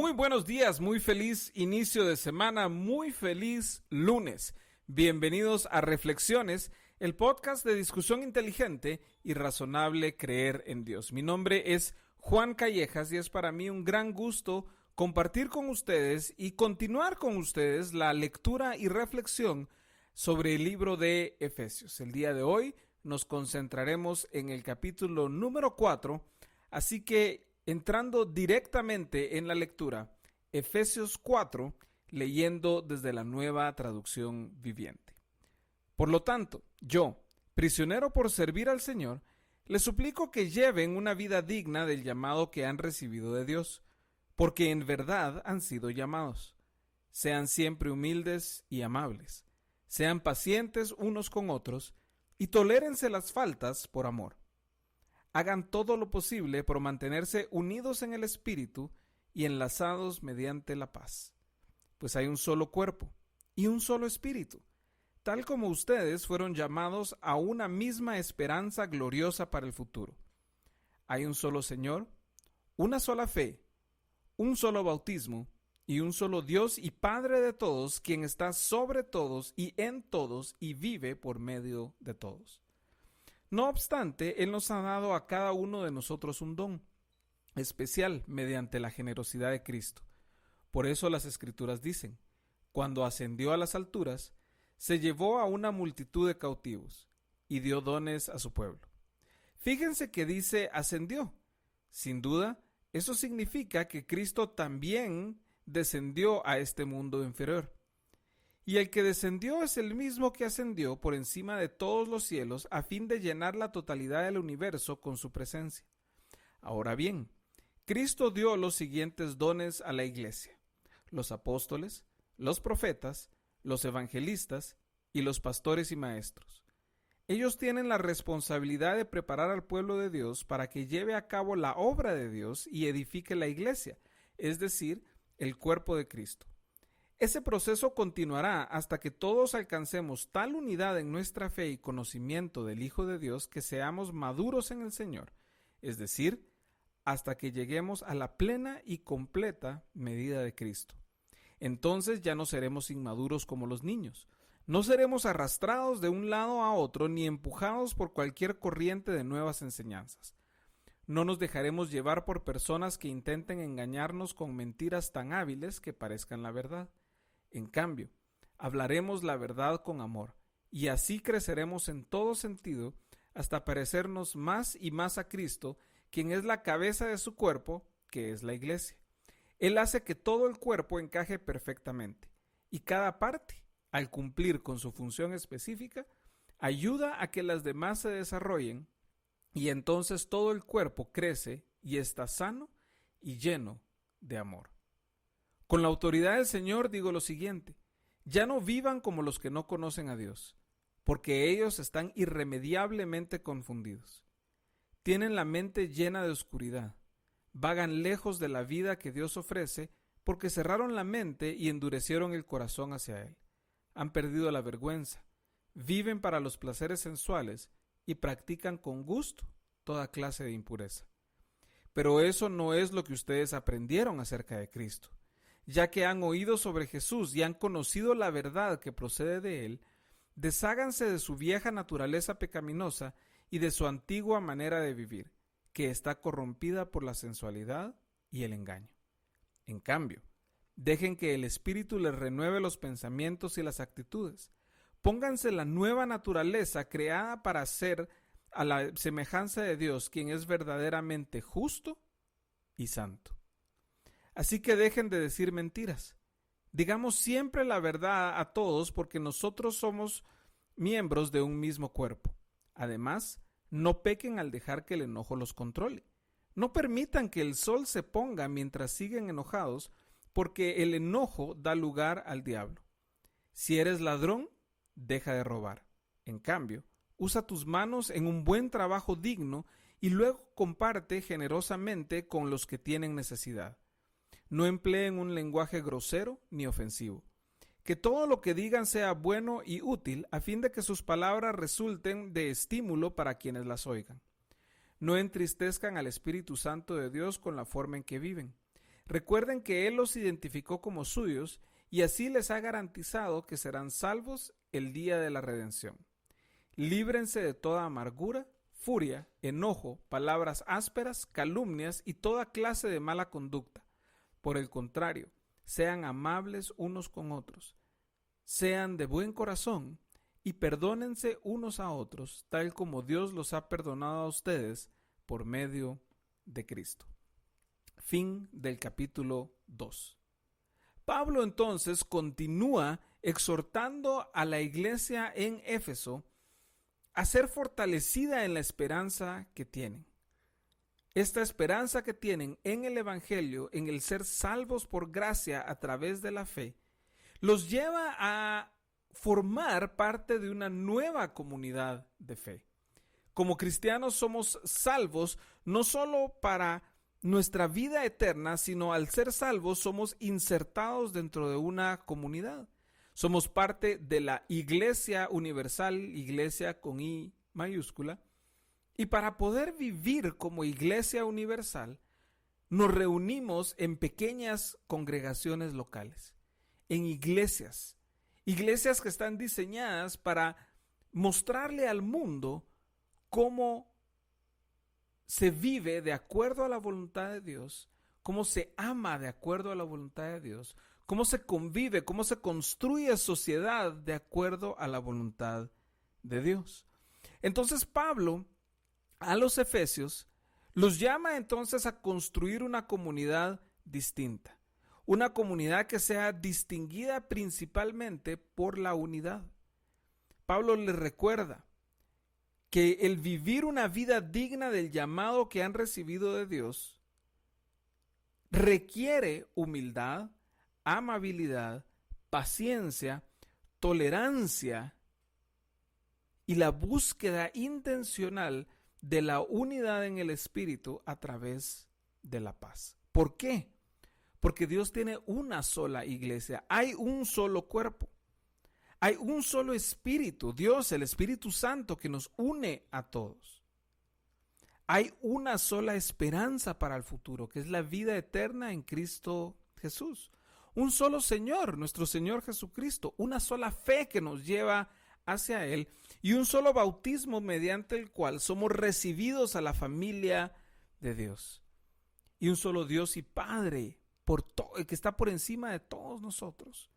Muy buenos días, muy feliz inicio de semana, muy feliz lunes. Bienvenidos a Reflexiones, el podcast de discusión inteligente y razonable creer en Dios. Mi nombre es Juan Callejas y es para mí un gran gusto compartir con ustedes y continuar con ustedes la lectura y reflexión sobre el libro de Efesios. El día de hoy nos concentraremos en el capítulo número 4, así que entrando directamente en la lectura, Efesios 4, leyendo desde la Nueva Traducción Viviente. Por lo tanto, yo, prisionero por servir al Señor, les suplico que lleven una vida digna del llamado que han recibido de Dios, porque en verdad han sido llamados. Sean siempre humildes y amables, sean pacientes unos con otros y tolérense las faltas por amor. Hagan todo lo posible por mantenerse unidos en el Espíritu y enlazados mediante la paz. Pues hay un solo cuerpo y un solo Espíritu, tal como ustedes fueron llamados a una misma esperanza gloriosa para el futuro. Hay un solo Señor, una sola fe, un solo bautismo y un solo Dios y Padre de todos, quien está sobre todos y en todos y vive por medio de todos. No obstante, Él nos ha dado a cada uno de nosotros un don especial mediante la generosidad de Cristo. Por eso las Escrituras dicen, cuando ascendió a las alturas, se llevó a una multitud de cautivos y dio dones a su pueblo. Fíjense que dice ascendió. Sin duda, eso significa que Cristo también descendió a este mundo inferior. Y el que descendió es el mismo que ascendió por encima de todos los cielos a fin de llenar la totalidad del universo con su presencia. Ahora bien, Cristo dio los siguientes dones a la iglesia: los apóstoles, los profetas, los evangelistas y los pastores y maestros. Ellos tienen la responsabilidad de preparar al pueblo de Dios para que lleve a cabo la obra de Dios y edifique la iglesia, es decir, el cuerpo de Cristo. Ese proceso continuará hasta que todos alcancemos tal unidad en nuestra fe y conocimiento del Hijo de Dios que seamos maduros en el Señor, es decir, hasta que lleguemos a la plena y completa medida de Cristo. Entonces ya no seremos inmaduros como los niños. No seremos arrastrados de un lado a otro ni empujados por cualquier corriente de nuevas enseñanzas. No nos dejaremos llevar por personas que intenten engañarnos con mentiras tan hábiles que parezcan la verdad. En cambio, hablaremos la verdad con amor, y así creceremos en todo sentido hasta parecernos más y más a Cristo, quien es la cabeza de su cuerpo, que es la iglesia. Él hace que todo el cuerpo encaje perfectamente, y cada parte, al cumplir con su función específica, ayuda a que las demás se desarrollen, y entonces todo el cuerpo crece y está sano y lleno de amor. Con la autoridad del Señor digo lo siguiente: ya no vivan como los que no conocen a Dios, porque ellos están irremediablemente confundidos. Tienen la mente llena de oscuridad, vagan lejos de la vida que Dios ofrece porque cerraron la mente y endurecieron el corazón hacia Él. Han perdido la vergüenza, viven para los placeres sensuales y practican con gusto toda clase de impureza. Pero eso no es lo que ustedes aprendieron acerca de Cristo. Ya que han oído sobre Jesús y han conocido la verdad que procede de Él, desháganse de su vieja naturaleza pecaminosa y de su antigua manera de vivir, que está corrompida por la sensualidad y el engaño. En cambio, dejen que el Espíritu les renueve los pensamientos y las actitudes. Pónganse la nueva naturaleza creada para ser a la semejanza de Dios, quien es verdaderamente justo y santo. Así que dejen de decir mentiras. Digamos siempre la verdad a todos porque nosotros somos miembros de un mismo cuerpo. Además, no pequen al dejar que el enojo los controle. No permitan que el sol se ponga mientras siguen enojados, porque el enojo da lugar al diablo. Si eres ladrón, deja de robar. En cambio, usa tus manos en un buen trabajo digno y luego comparte generosamente con los que tienen necesidad. No empleen un lenguaje grosero ni ofensivo. Que todo lo que digan sea bueno y útil a fin de que sus palabras resulten de estímulo para quienes las oigan. No entristezcan al Espíritu Santo de Dios con la forma en que viven. Recuerden que Él los identificó como suyos y así les ha garantizado que serán salvos el día de la redención. Líbrense de toda amargura, furia, enojo, palabras ásperas, calumnias y toda clase de mala conducta. Por el contrario, sean amables unos con otros, sean de buen corazón y perdónense unos a otros, tal como Dios los ha perdonado a ustedes por medio de Cristo. Fin del capítulo 2. Pablo entonces continúa exhortando a la iglesia en Éfeso a ser fortalecida en la esperanza que tienen. Esta esperanza que tienen en el Evangelio, en el ser salvos por gracia a través de la fe, los lleva a formar parte de una nueva comunidad de fe. Como cristianos somos salvos no solo para nuestra vida eterna, sino al ser salvos somos insertados dentro de una comunidad. Somos parte de la Iglesia Universal, iglesia con I mayúscula, y para poder vivir como Iglesia Universal, nos reunimos en pequeñas congregaciones locales, en iglesias que están diseñadas para mostrarle al mundo cómo se vive de acuerdo a la voluntad de Dios, cómo se ama de acuerdo a la voluntad de Dios, cómo se convive, cómo se construye sociedad de acuerdo a la voluntad de Dios. Entonces Pablo a los efesios los llama entonces a construir una comunidad distinta, una comunidad que sea distinguida principalmente por la unidad. Pablo les recuerda que el vivir una vida digna del llamado que han recibido de Dios requiere humildad, amabilidad, paciencia, tolerancia y la búsqueda intencional de la unidad en el Espíritu a través de la paz. ¿Por qué? Porque Dios tiene una sola iglesia, hay un solo cuerpo, hay un solo Espíritu, Dios, el Espíritu Santo, que nos une a todos. Hay una sola esperanza para el futuro, que es la vida eterna en Cristo Jesús. Un solo Señor, nuestro Señor Jesucristo, una sola fe que nos lleva hacia Él y un solo bautismo mediante el cual somos recibidos a la familia de Dios. Y un solo Dios y Padre que está por encima de todos nosotros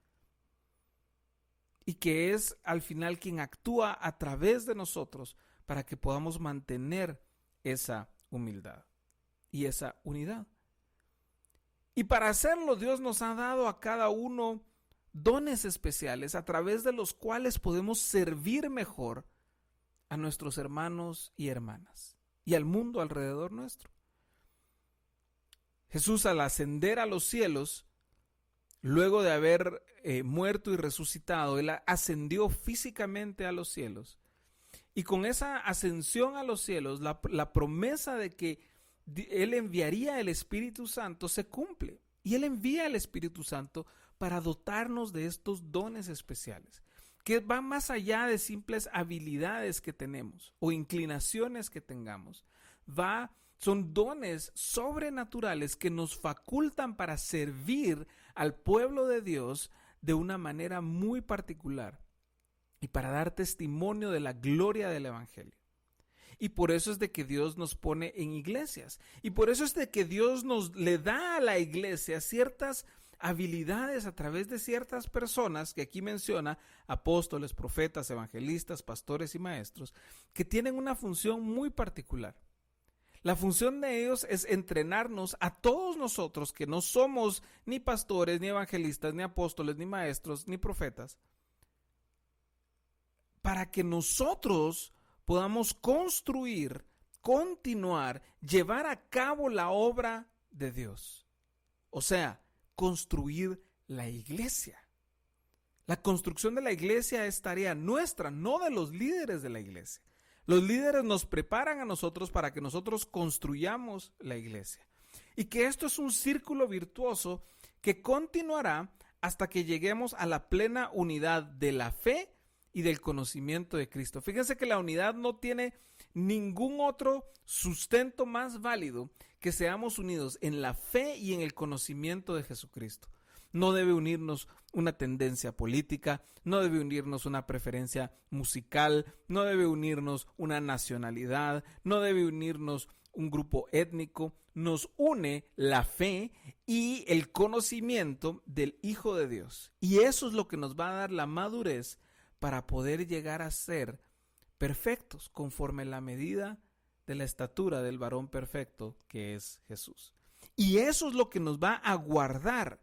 y que es al final quien actúa a través de nosotros para que podamos mantener esa humildad y esa unidad. Y para hacerlo, Dios nos ha dado a cada uno dones especiales a través de los cuales podemos servir mejor a nuestros hermanos y hermanas y al mundo alrededor nuestro. Jesús, al ascender a los cielos, luego de haber muerto y resucitado, Él ascendió físicamente a los cielos. Y con esa ascensión a los cielos, la promesa de que Él enviaría el Espíritu Santo se cumple. Y Él envía el Espíritu Santo para dotarnos de estos dones especiales, que van más allá de simples habilidades que tenemos o inclinaciones que tengamos. Son dones sobrenaturales que nos facultan para servir al pueblo de Dios de una manera muy particular y para dar testimonio de la gloria del Evangelio. Y por eso es de que Dios nos pone en iglesias. Y por eso es de que Dios le da a la iglesia ciertas habilidades a través de ciertas personas que aquí menciona, apóstoles, profetas, evangelistas, pastores y maestros, que tienen una función muy particular. La función de ellos es entrenarnos a todos nosotros que no somos ni pastores, ni evangelistas, ni apóstoles, ni maestros, ni profetas, para que nosotros podamos construir, continuar, llevar a cabo la obra de Dios. O sea, construir la iglesia. La construcción de la iglesia es tarea nuestra, no de los líderes de la iglesia. Los líderes nos preparan a nosotros para que nosotros construyamos la iglesia. Y que esto es un círculo virtuoso que continuará hasta que lleguemos a la plena unidad de la fe y del conocimiento de Cristo. Fíjense que la unidad no tiene ningún otro sustento más válido que seamos unidos en la fe y en el conocimiento de Jesucristo. No debe unirnos una tendencia política, no debe unirnos una preferencia musical, no debe unirnos una nacionalidad, no debe unirnos un grupo étnico. Nos une la fe y el conocimiento del Hijo de Dios. Y eso es lo que nos va a dar la madurez para poder llegar a ser perfectos conforme la medida de la estatura del varón perfecto que es Jesús. Y eso es lo que nos va a guardar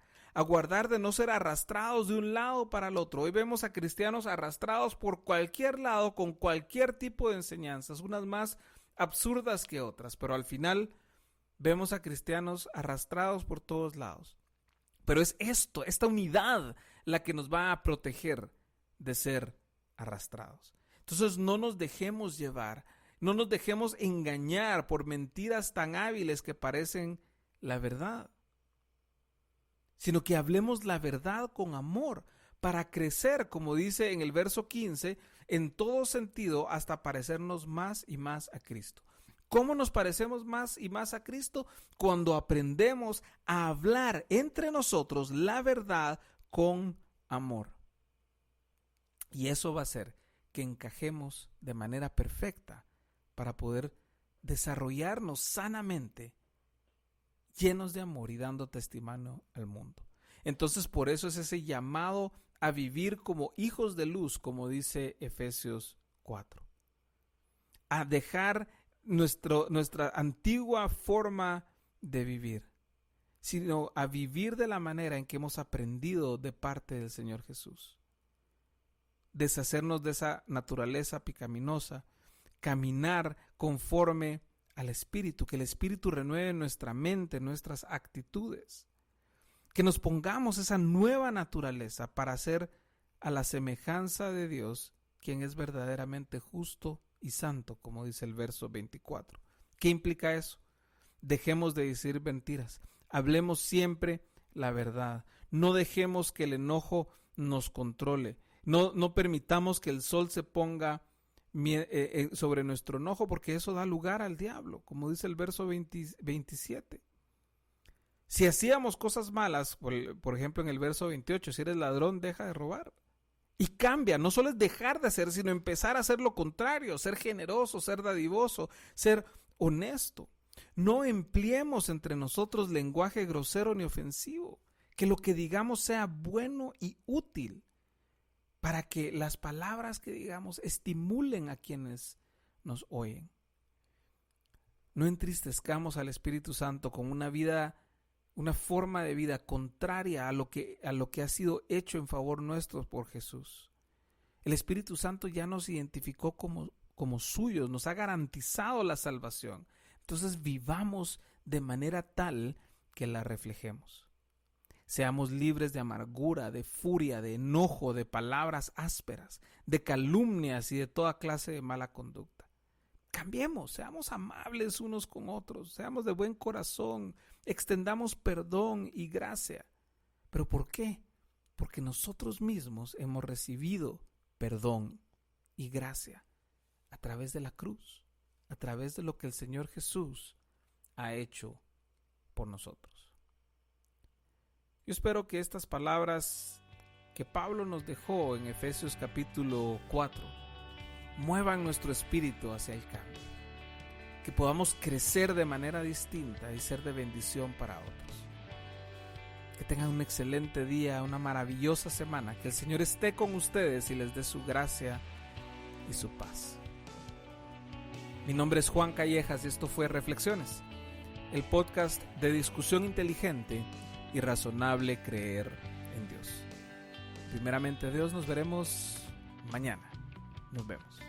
de no ser arrastrados de un lado para el otro. Hoy vemos a cristianos arrastrados por cualquier lado con cualquier tipo de enseñanzas, unas más absurdas que otras, pero al final vemos a cristianos arrastrados por todos lados. Pero es esta unidad la que nos va a proteger de ser arrastrados. Entonces no nos dejemos llevar, no nos dejemos engañar por mentiras tan hábiles que parecen la verdad, sino que hablemos la verdad con amor para crecer, como dice en el verso 15, en todo sentido hasta parecernos más y más a Cristo. ¿Cómo nos parecemos más y más a Cristo? Cuando aprendemos a hablar entre nosotros la verdad con amor. Y eso va a hacer que encajemos de manera perfecta para poder desarrollarnos sanamente, llenos de amor y dando testimonio al mundo. Entonces, por eso es ese llamado a vivir como hijos de luz, como dice Efesios 4. A dejar nuestra antigua forma de vivir, sino a vivir de la manera en que hemos aprendido de parte del Señor Jesús. Deshacernos de esa naturaleza pecaminosa, caminar conforme al Espíritu, que el Espíritu renueve nuestra mente, nuestras actitudes, que nos pongamos esa nueva naturaleza para ser a la semejanza de Dios, quien es verdaderamente justo y santo, como dice el verso 24. ¿Qué implica eso? Dejemos de decir mentiras, hablemos siempre la verdad, no dejemos que el enojo nos controle, no permitamos que el sol se ponga sobre nuestro enojo, porque eso da lugar al diablo, como dice el verso 27. Si hacíamos cosas malas, por ejemplo en el verso 28, si eres ladrón, deja de robar. Y cambia, no solo es dejar de hacer, sino empezar a hacer lo contrario, ser generoso, ser dadivoso, ser honesto. No empleemos entre nosotros lenguaje grosero ni ofensivo, que lo que digamos sea bueno y útil, para que las palabras que digamos estimulen a quienes nos oyen. No entristezcamos al Espíritu Santo con una forma de vida contraria a lo que ha sido hecho en favor nuestro por Jesús. El Espíritu Santo ya nos identificó como suyos, nos ha garantizado la salvación. Entonces vivamos de manera tal que la reflejemos. Seamos libres de amargura, de furia, de enojo, de palabras ásperas, de calumnias y de toda clase de mala conducta. Cambiemos, seamos amables unos con otros, seamos de buen corazón, extendamos perdón y gracia. ¿Pero por qué? Porque nosotros mismos hemos recibido perdón y gracia a través de la cruz, a través de lo que el Señor Jesús ha hecho por nosotros. Yo espero que estas palabras que Pablo nos dejó en Efesios capítulo 4 muevan nuestro espíritu hacia el cambio, que podamos crecer de manera distinta y ser de bendición para otros. Que tengan un excelente día, una maravillosa semana, que el Señor esté con ustedes y les dé su gracia y su paz. Mi nombre es Juan Callejas y esto fue Reflexiones, el podcast de discusión inteligente y razonable creer en Dios. Primeramente Dios, nos veremos mañana. Nos vemos.